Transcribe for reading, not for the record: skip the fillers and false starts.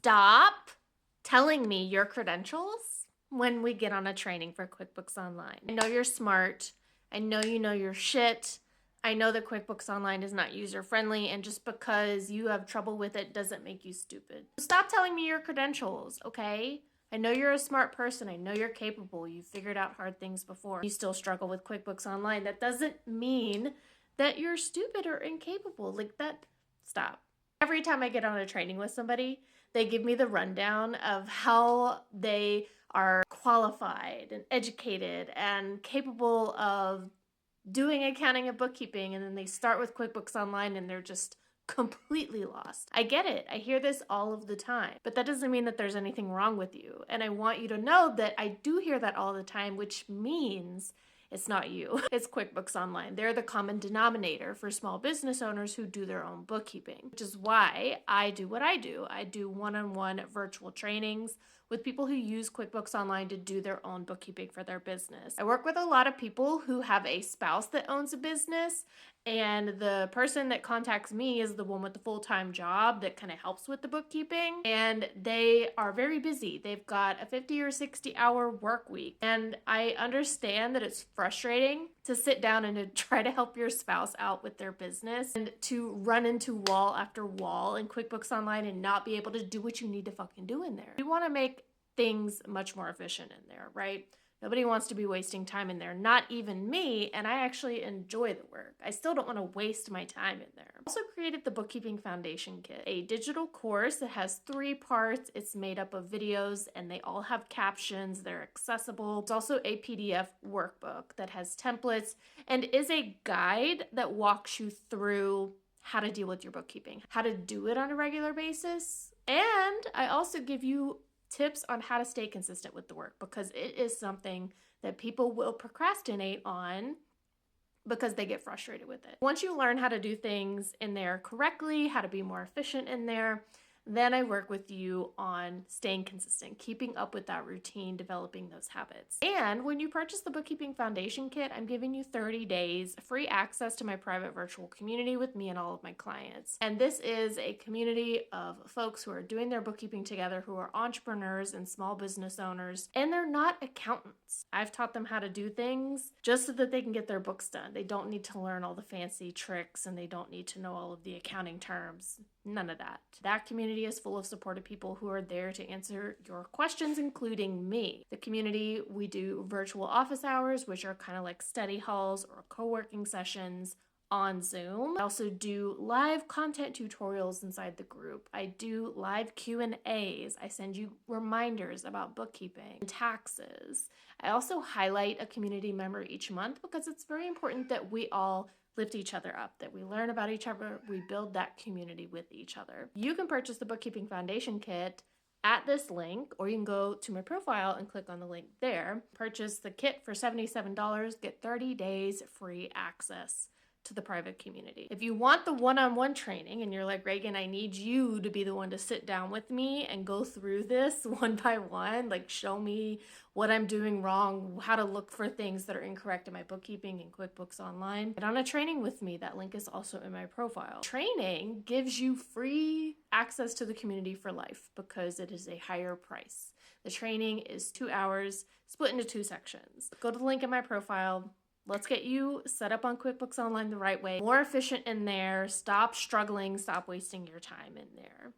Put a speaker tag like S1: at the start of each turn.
S1: Stop telling me your credentials when we get on a training for QuickBooks Online. I know you're smart. I know you know your shit. I know that QuickBooks Online is not user-friendly, and just because you have trouble with it doesn't make you stupid. Stop telling me your credentials, okay? I know you're a smart person. I know you're capable. You've figured out hard things before. You still struggle with QuickBooks Online. That doesn't mean that you're stupid or incapable. Like that, stop. Every time I get on a training with somebody, they give me the rundown of how they are qualified and educated and capable of doing accounting and bookkeeping, and then they start with QuickBooks Online and they're just completely lost. I get it. I hear this all of the time, but that doesn't mean that there's anything wrong with you. And I want you to know that I do hear that all the time, which means it's not you. It's QuickBooks Online. They're the common denominator for small business owners who do their own bookkeeping, which is why I do what I do. I do one-on-one virtual trainings with people who use QuickBooks Online to do their own bookkeeping for their business. I work with a lot of people who have a spouse that owns a business, and the person that contacts me is the one with the full-time job that kind of helps with the bookkeeping, and they are very busy. They've got a 50 or 60 hour work week, and I understand that it's frustrating to sit down and to try to help your spouse out with their business and to run into wall after wall in QuickBooks Online and not be able to do what you need to fucking do in there. You want to make things much more efficient in there, right? Nobody wants to be wasting time in there, not even me, and I actually enjoy the work. I still don't want to waste my time in there. I also created the Bookkeeping Foundation Kit, a digital course that has 3 parts. It's made up of videos and they all have captions. They're accessible. It's also a PDF workbook that has templates and is a guide that walks you through how to deal with your bookkeeping, how to do it on a regular basis. And I also give you tips on how to stay consistent with the work, because it is something that people will procrastinate on because they get frustrated with it. Once you learn how to do things in there correctly, how to be more efficient in there, then I work with you on staying consistent, keeping up with that routine, developing those habits. And when you purchase the Bookkeeping Foundation Kit, I'm giving you 30 days free access to my private virtual community with me and all of my clients. And this is a community of folks who are doing their bookkeeping together, who are entrepreneurs and small business owners, and they're not accountants. I've taught them how to do things just so that they can get their books done. They don't need to learn all the fancy tricks, and they don't need to know all of the accounting terms. None of that. That community is full of supportive people who are there to answer your questions, including me. The community, we do virtual office hours, which are kind of like study halls or co-working sessions on Zoom. I also do live content tutorials inside the group. I do live Q&As. I send you reminders about bookkeeping and taxes. I also highlight a community member each month because it's very important that we all lift each other up, that we learn about each other, we build that community with each other. You can purchase the Bookkeeping Foundation Kit at this link, or you can go to my profile and click on the link there. Purchase the kit for $77, get 30 days free access to the private community. If you want the one-on-one training and you're like, Reagan, I need you to be the one to sit down with me and go through this one by one, like show me what I'm doing wrong, how to look for things that are incorrect in my bookkeeping and QuickBooks Online, get on a training with me. That link is also in my profile. Training gives you free access to the community for life because it is a higher price. The training is 2 hours split into 2 sections. Go to the link in my profile. Let's get you set up on QuickBooks Online the right way, more efficient in there. Stop struggling, stop wasting your time in there.